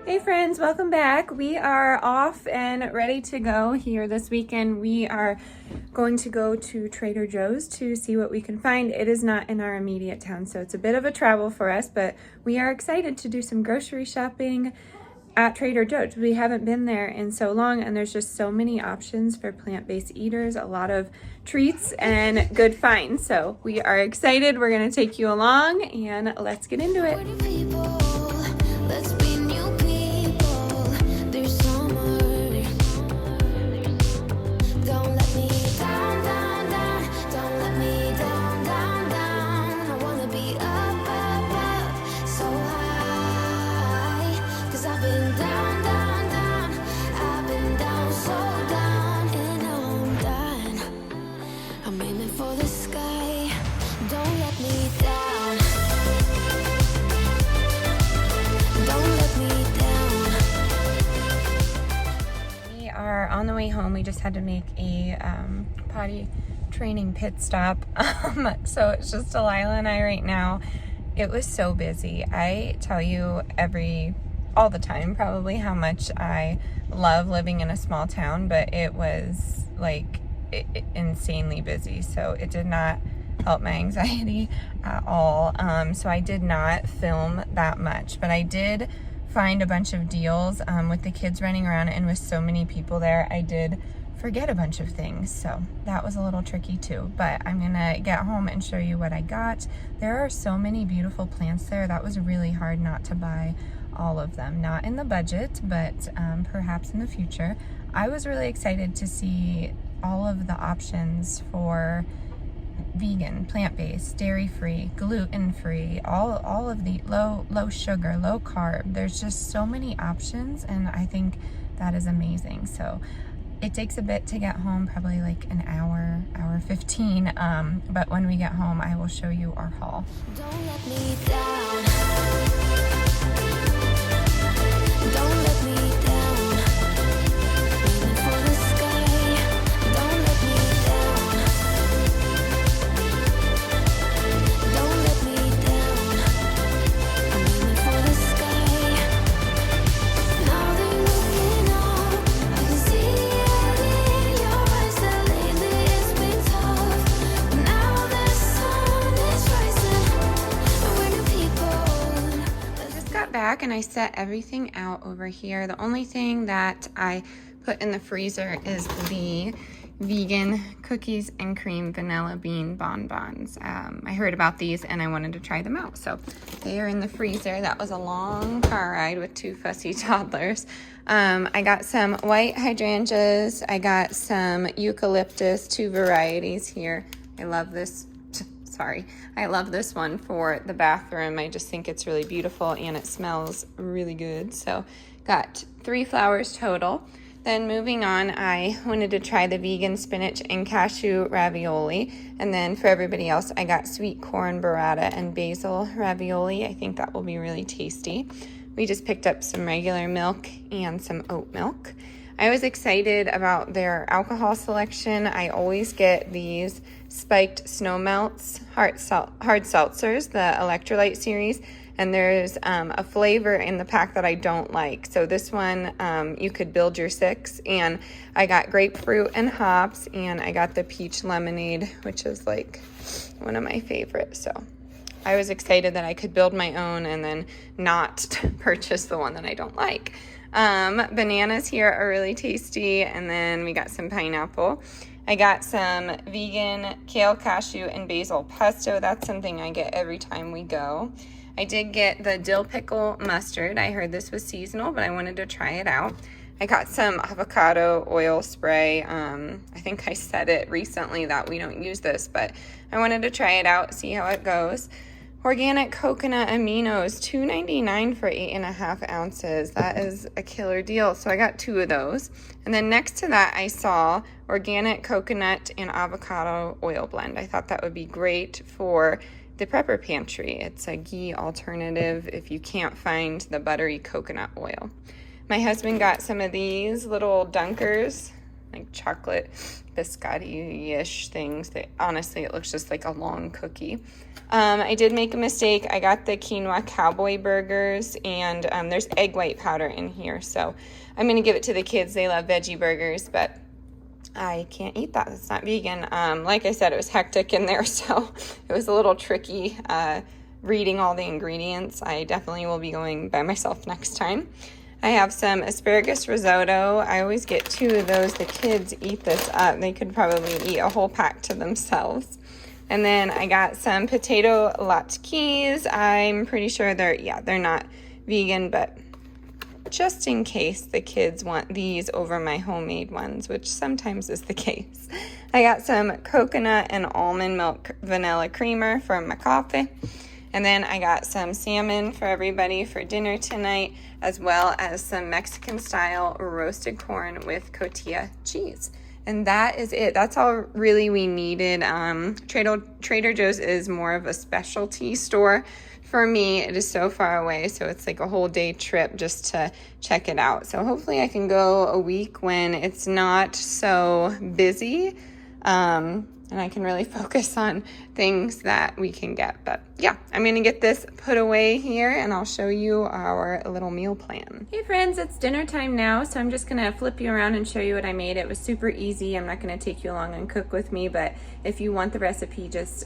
Hey friends, welcome back. We are off and ready to go here this weekend. We are going to go to Trader Joe's to see what we can find. It is not in our immediate town, so it's a bit of a travel for us, but we are excited to do some grocery shopping at Trader Joe's. We haven't been there in so long, and there's just so many options for plant-based eaters, a lot of treats and good finds. So we are excited. We're going to take you along and let's get into it. On the way home, we just had to make a potty training pit stop. So it's just Delilah and I right now. It was so busy. I tell you all the time probably how much I love living in a small town, but it was like insanely busy. So it did not help my anxiety at all. So I did not film that much, but I did find a bunch of deals with the kids running around, and with so many people there, I did forget a bunch of things. So that was a little tricky too, but I'm gonna get home and show you what I got. There are so many beautiful plants there. That was really hard not to buy all of them. Not in the budget, but perhaps in the future. I was really excited to see all of the options for vegan, plant-based, dairy-free, gluten-free, all of the low sugar, low carb. There's just so many options, and I think that is amazing. So it takes a bit to get home, probably like an hour 15, but when we get home I will show you our haul. Don't let me down. Don't let me down. Back and I set everything out over here. The only thing that I put in the freezer is the vegan cookies and cream vanilla bean bonbons. I heard about these and I wanted to try them out, so they are in the freezer. That was a long car ride with two fussy toddlers. I got some white hydrangeas. I got some eucalyptus, two varieties here. I love this. I love this one for the bathroom. I just think it's really beautiful and it smells really good. So got 3 flowers total. Then moving on, I wanted to try the vegan spinach and cashew ravioli. And then for everybody else, I got sweet corn burrata and basil ravioli. I think that will be really tasty. We just picked up some regular milk and some oat milk. I was excited about their alcohol selection. I always get these spiked snow melts, hard seltzers, the electrolyte series, and there's a flavor in the pack that I don't like. So this one, you could build your 6, and I got grapefruit and hops, and I got the peach lemonade, which is like one of my favorites. So I was excited that I could build my own and then not purchase the one that I don't like. Bananas here are really tasty, and then we got some pineapple. I got some vegan kale, cashew, and basil pesto. That's something I get every time we go. I did get the dill pickle mustard. I heard this was seasonal, but I wanted to try it out. I got some avocado oil spray. I think I said it recently that we don't use this, but I wanted to try it out, see how it goes. Organic coconut aminos, $2.99 for 8.5 ounces. That is a killer deal. So I got 2 of those. And then next to that, I saw organic coconut and avocado oil blend. I thought that would be great for the prepper pantry. It's a ghee alternative if you can't find the buttery coconut oil. My husband got some of these little dunkers. like chocolate biscotti-ish things. Honestly, it looks just like a long cookie. I did make a mistake. I got the Quinoa Cowboy burgers, and there's egg white powder in here, so I'm going to give it to the kids. They love veggie burgers, but I can't eat that. It's not vegan. Like I said, it was hectic in there, so it was a little tricky reading all the ingredients. I definitely will be going by myself next time. I have some asparagus risotto. I always get 2 of those. The kids eat this up. They could probably eat a whole pack to themselves. And then I got some potato latkes. I'm pretty sure they're not vegan, but just in case the kids want these over my homemade ones, which sometimes is the case. I got some coconut and almond milk vanilla creamer for my coffee. And then I got some salmon for everybody for dinner tonight, as well as some Mexican style roasted corn with cotija cheese. And that is it. That's all really we needed. Trader Joe's is more of a specialty store. For me, it is so far away, so it's like a whole day trip just to check it out. So hopefully I can go a week when it's not so busy, and I can really focus on things that we can get. But yeah, I'm gonna get this put away here, and I'll show you our little meal plan. Hey friends, it's dinner time now, so I'm just gonna flip you around and show you what I made. It was super easy. I'm not gonna take you along and cook with me, but if you want the recipe, just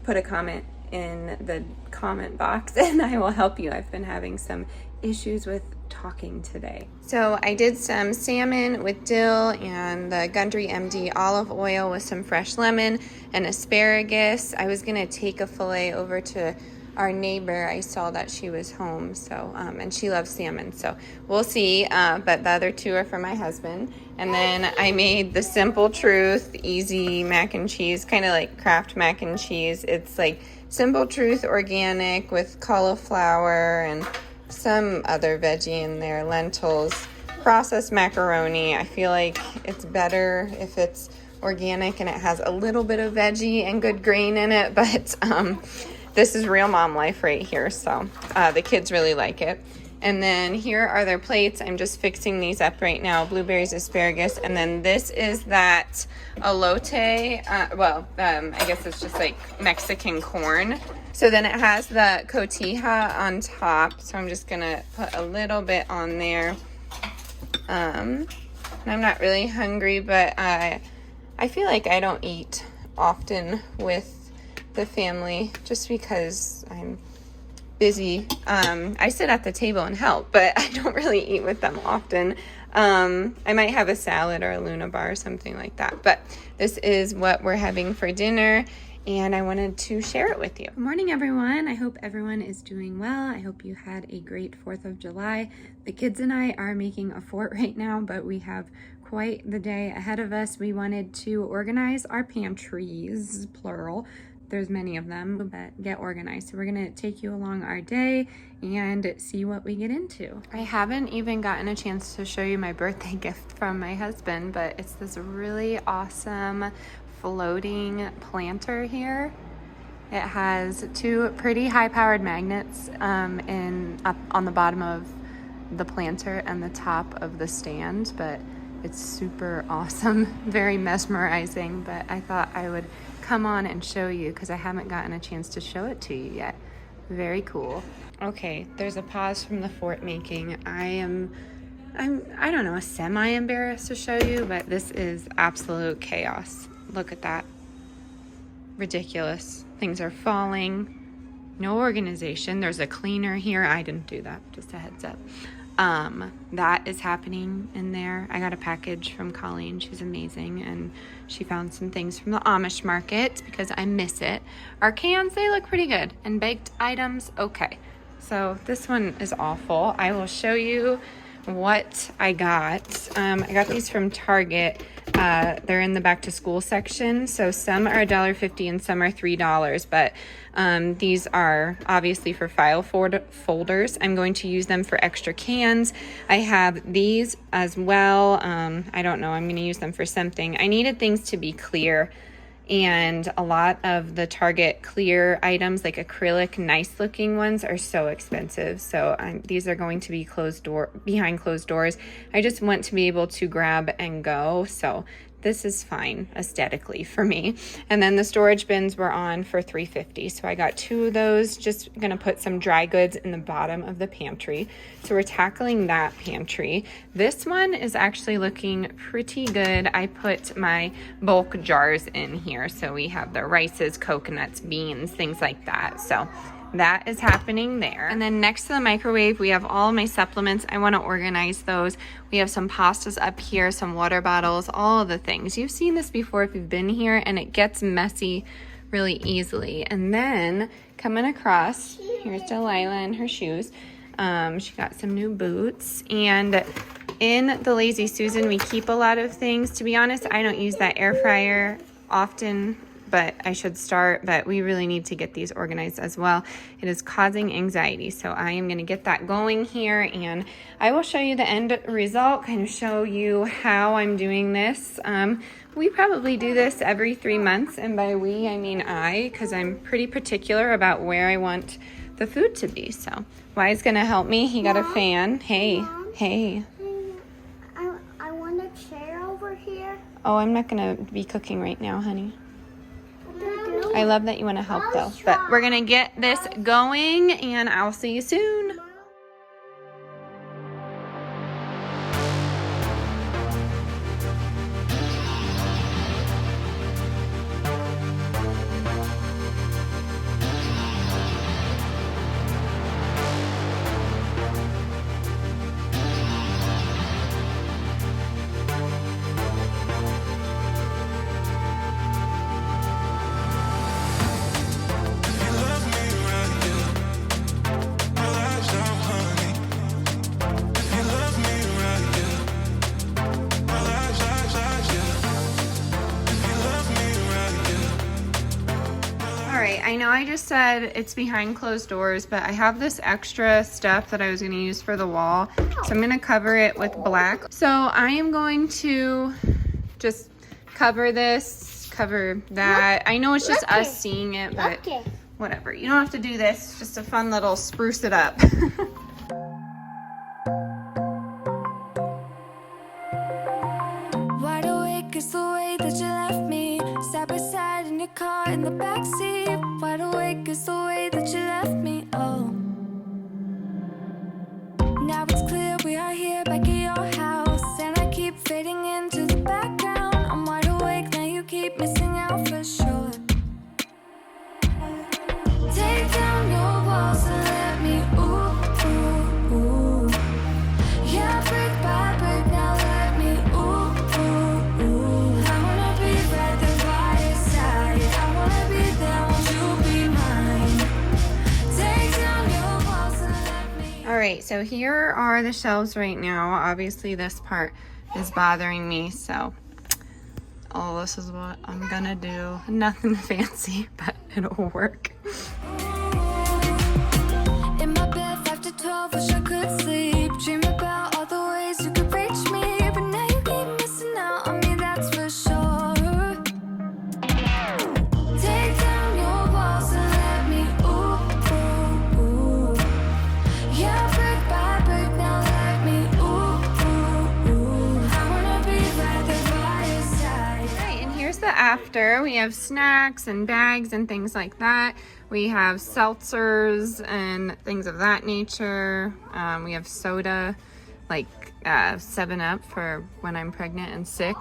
put a comment in the comment box and I will help you. I've been having some issues with talking today. So I did some salmon with dill and the Gundry MD olive oil with some fresh lemon and asparagus. I was gonna take a fillet over to our neighbor. I saw that she was home, so and she loves salmon, so we'll see, but the other 2 are for my husband. And then I made the Simple Truth easy mac and cheese, kind of like Kraft mac and cheese. It's like Simple Truth organic with cauliflower and some other veggie in there, lentils, processed macaroni. I feel like it's better if it's organic and it has a little bit of veggie and good grain in it, but this is real mom life right here, so the kids really like it. And then here are their plates. I'm just fixing these up right now. Blueberries, asparagus, and then this is that elote. I guess it's just like Mexican corn. So then it has the cotija on top. So I'm just gonna put a little bit on there. And I'm not really hungry, but I feel like I don't eat often with the family just because I'm busy. I sit at the table and help, but I don't really eat with them often. I might have a salad or a Luna bar or something like that, but this is what we're having for dinner, and I wanted to share it with you. Good morning, everyone. I hope everyone is doing well. I hope you had a great 4th of July. The kids and I are making a fort right now, but we have quite the day ahead of us. We wanted to organize our pantries, plural. There's many of them, but get organized. So we're gonna take you along our day and see what we get into. I haven't even gotten a chance to show you my birthday gift from my husband, but it's this really awesome floating planter here. It has 2 pretty high-powered magnets up on the bottom of the planter and the top of the stand, but it's super awesome, very mesmerizing, but I thought I would come on and show you because I haven't gotten a chance to show it to you yet. Very cool. Okay, there's a pause from the fort making. I don't know, semi-embarrassed to show you, but this is absolute chaos. Look at that. Ridiculous. Things are falling. No organization. There's a cleaner here. I didn't do that, just a heads up. That is happening in there. I got a package from Colleen. She's amazing, and she found some things from the Amish market because I miss it. Our cans, they look pretty good, and baked items, okay. So this one is awful. I will show you what I got. I got these from Target. They're in the back to school section, so some are $1.50 and some are $3, but these are obviously for file folders. I'm going to use them for extra cans. I have these as well. I don't know, I'm going to use them for something. I needed things to be clear And a lot of the Target clear items, like acrylic, nice looking ones, are so expensive. So these are going to be behind closed doors. I just want to be able to grab and go. So this is fine aesthetically for me. And then the storage bins were on for $3.50. So I got 2 of those. Just gonna put some dry goods in the bottom of the pantry. So we're tackling that pantry. This one is actually looking pretty good. I put my bulk jars in here. So we have the rices, coconuts, beans, things like that. So that is happening there. And then next to the microwave, we have all my supplements. I want to organize those. We have some pastas up here, some water bottles, all of the things. You've seen this before if you've been here, and it gets messy really easily. And then coming across, here's Delilah and her shoes. She got some new boots. And in the Lazy Susan, we keep a lot of things. To be honest, I don't use that air fryer often, but I should start. But we really need to get these organized as well. It is causing anxiety, so I am going to get that going here, and I will show you the end result, kind of show you how I'm doing this. We probably do this every 3 months, and by we I mean I, because I'm pretty particular about where I want the food to be. So Wyatt's going to help me. He got a fan. Hey, Mom, hey. I want a chair over here. Oh, I'm not going to be cooking right now, honey. I love that you want to help though, but we're gonna get this going and I'll see you soon. I know I just said it's behind closed doors, but I have this extra stuff that I was going to use for the wall. So I'm going to cover it with black. So I am going to just cover this, cover that. I know it's just us seeing it, but whatever. You don't have to do this. It's just a fun little spruce it up. Wide awake is the way that you left me, side by side in your car in the backseat. Wide awake is the way that you left me, oh. Now it's clear we are here back at your house, and I keep fading into the background. I'm wide awake, now you keep missing out for sure. Take down your walls and let me, ooh, ooh, ooh. Yeah, brick by brick, now let me, ooh, ooh, ooh. I wanna be right there by your side. I wanna be there, won't you be mine? Take down your walls and let me. All right, so here are the shelves right now. Obviously this part is bothering me, so all this is what I'm gonna do. Nothing fancy, but it'll work. In my bed 5 to 12, wish I could sleep. Dream about all the ways you could reach me, but now you keep missing out on me, that's for sure. Take down your walls and let me, ooh, ooh, ooh. Yeah, brick by brick, now let me, ooh, ooh, ooh. I wanna be right there by your side. Right, and here's the after. We have snacks and bags and things like that. We have seltzers and things of that nature. We have soda, like 7-Up for when I'm pregnant and sick.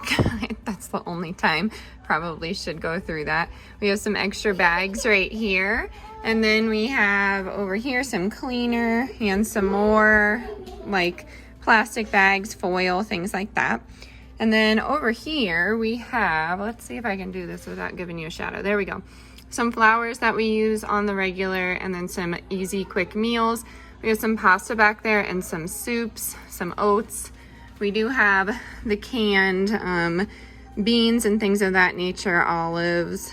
That's the only time. Probably should go through that. We have some extra bags right here. And then we have over here some cleaner and some more like plastic bags, foil, things like that. And then over here we have, let's see if I can do this without giving you a shadow. There we go. Some flours that we use on the regular, and then some easy quick meals. We have some pasta back there and some soups, some oats. We do have the canned beans and things of that nature, olives.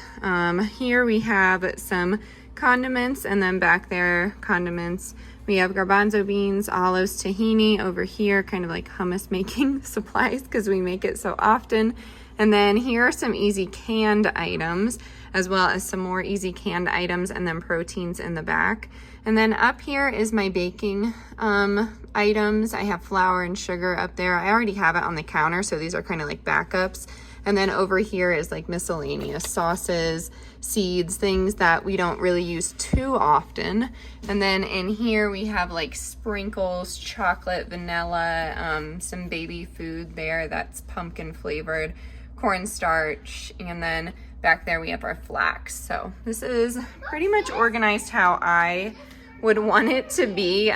Here we have some condiments, and then back there condiments. We have garbanzo beans, olives, tahini over here, kind of like hummus making supplies because we make it so often. And then here are some easy canned items, as well as some more easy canned items, and then proteins in the back. And then up here is my baking items. I have flour and sugar up there. I already have it on the counter, so these are kind of like backups. And then over here is like miscellaneous sauces, seeds, things that we don't really use too often. And then in here we have like sprinkles, chocolate, vanilla, some baby food there that's pumpkin flavored, cornstarch, and then back there we have our flax. So this is pretty much organized how I would want it to be.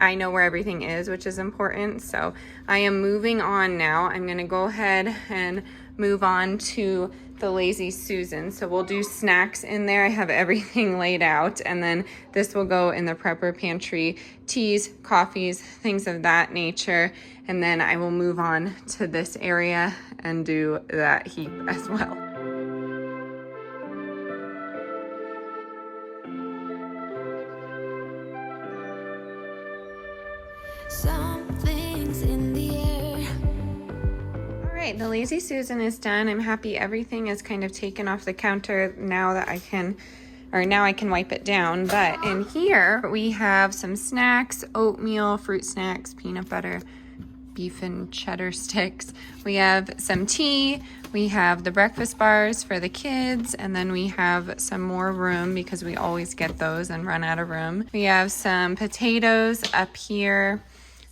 I know where everything is, which is important. So I am moving on now. I'm gonna go ahead and move on to the Lazy Susan. So we'll do snacks in there. I have everything laid out, and then this will go in the prepper pantry, teas, coffees, things of that nature. And then I will move on to this area and do that heap as well. Something's in the air. All right, the Lazy Susan is done. I'm happy everything is kind of taken off the counter now that I can wipe it down. But in here we have some snacks, oatmeal, fruit snacks, peanut butter, beef and cheddar sticks. We have some tea. We have the breakfast bars for the kids, and then we have some more room because we always get those and run out of room. We have some potatoes up here.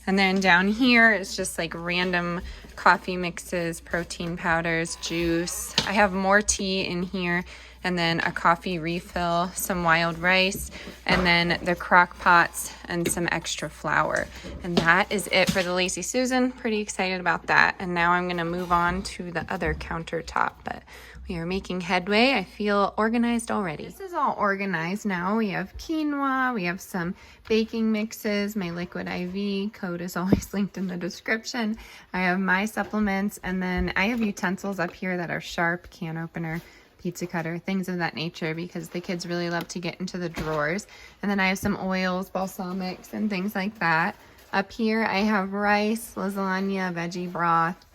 And then down here is just like random coffee mixes, protein powders, juice. I have more tea in here, and then a coffee refill, some wild rice, and then the crock pots and some extra flour. And that is it for the Lazy Susan. Pretty excited about that. And now I'm gonna move on to the other countertop, but we are making headway. I feel organized already. This is all organized now. We have quinoa, we have some baking mixes, my liquid IV, code is always linked in the description. I have my supplements, and then I have utensils up here that are sharp, can opener, pizza cutter, things of that nature, because the kids really love to get into the drawers. And then I have some oils, balsamics, and things like that. Up here I have rice, lasagna, veggie broth,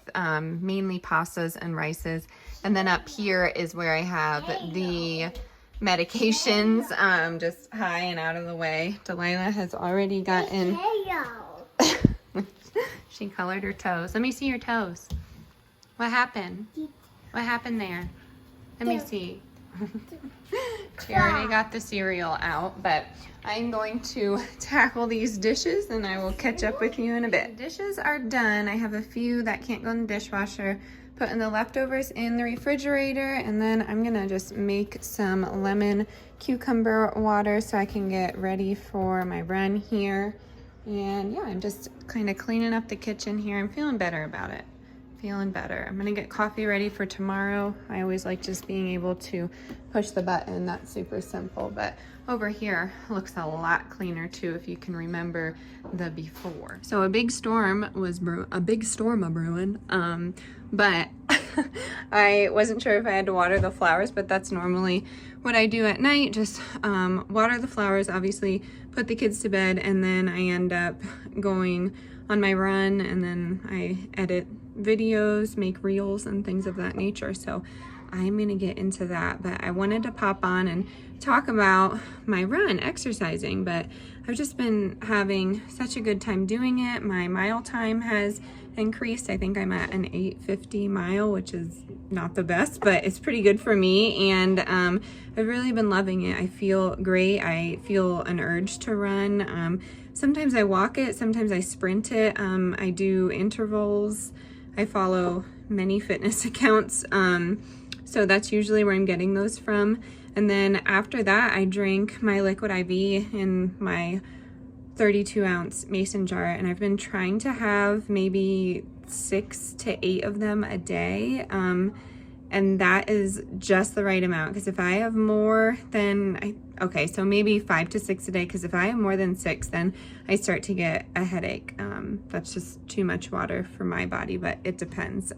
mainly pastas and rices. And then up here is where I have the medications, just high and out of the way. Delilah has already gotten... She colored her toes. Let me see your toes. What happened? What happened there? Let me see. She already got the cereal out, but I'm going to tackle these dishes and I will catch up with you in a bit. The dishes are done. I have a few that can't go in the dishwasher. Putting the leftovers in the refrigerator, and then I'm gonna just make some lemon cucumber water so I can get ready for my run here. And yeah, I'm just kind of cleaning up the kitchen here. I'm feeling better about it. Feeling better. I'm gonna get coffee ready for tomorrow. I always like just being able to push the button. That's super simple. But over here looks a lot cleaner too, if you can remember the before. So a big storm a brewing. But I wasn't sure if I had to water the flowers, but that's normally what I do at night. Just water the flowers, obviously put the kids to bed, and then I end up going on my run, and then I edit videos, make reels and things of that nature. So I'm gonna get into that, but I wanted to pop on and talk about my run, exercising. But I've just been having such a good time doing it. My mile time has increased. I think I'm at an 8:50 mile, which is not the best, but it's pretty good for me. And I've really been loving it. I feel great. I feel an urge to run. Sometimes I walk it, sometimes I sprint it. I do intervals. I follow many fitness accounts. So that's usually where I'm getting those from. And then after that, I drink my liquid IV in my 32-ounce mason jar, and I've been trying to have maybe 6 to 8 of them a day, and that is just the right amount, because if I have more than so maybe 5 to 6 a day, because if I have more than 6, then I start to get a headache. That's just too much water for my body, but it depends.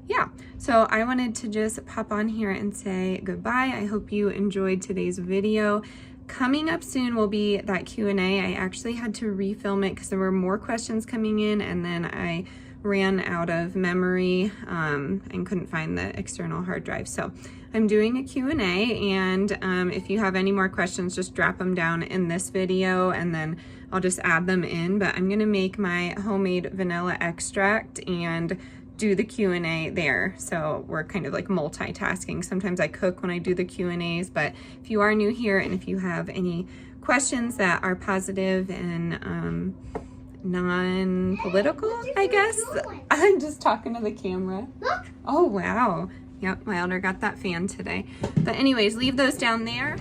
Yeah, so I wanted to just pop on here and say goodbye. I hope you enjoyed today's video. Coming up soon will be that Q&A. I actually had to refilm it because there were more questions coming in, and then I ran out of memory and couldn't find the external hard drive. So I'm doing a Q&A, and if you have any more questions, just drop them down in this video and then I'll just add them in. But I'm gonna make my homemade vanilla extract and do the Q&A there. So we're kind of like multitasking. Sometimes I cook when I do the Q&As, but if you are new here and if you have any questions that are positive and non-political, I guess. I'm just talking to the camera. Look. Oh, wow. Yep, my elder got that fan today. But anyways, leave those down there.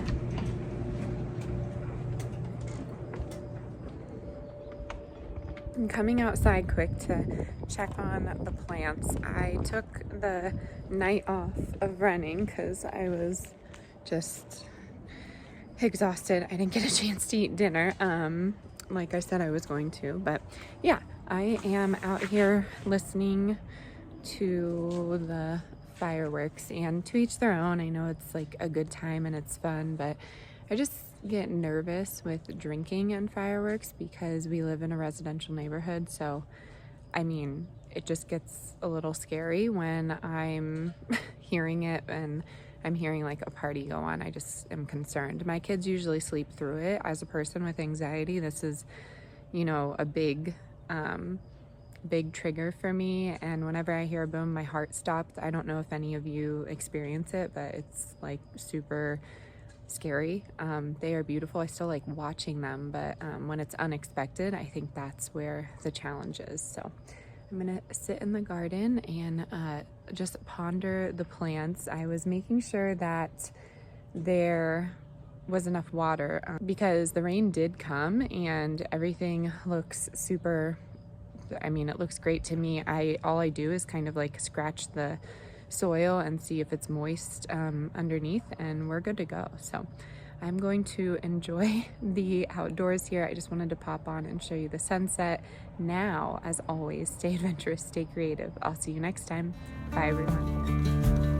I'm coming outside quick to check on the plants. I took the night off of running because I was just exhausted. I didn't get a chance to eat dinner. Like I said I was going to, but yeah, I am out here listening to the fireworks, and to each their own. I know it's like a good time and it's fun, but I just get nervous with drinking and fireworks because we live in a residential neighborhood. So I mean, it just gets a little scary when I'm hearing it and I'm hearing like a party go on. I just am concerned. My kids usually sleep through it. As a person with anxiety, this is, you know, a big trigger for me. And whenever I hear a boom, my heart stops. I don't know if any of you experience it, but it's like super scary. They are beautiful. I still like watching them, but when it's unexpected, I think that's where the challenge is. So I'm gonna sit in the garden and just ponder the plants. I was making sure that there was enough water because the rain did come and everything looks super, I mean, it looks great to me. All I do is kind of like scratch the soil and see if it's moist underneath, and we're good to go. So I'm going to enjoy the outdoors here. I just wanted to pop on and show you the sunset. Now, as always, stay adventurous, stay creative. I'll see you next time. Bye, everyone.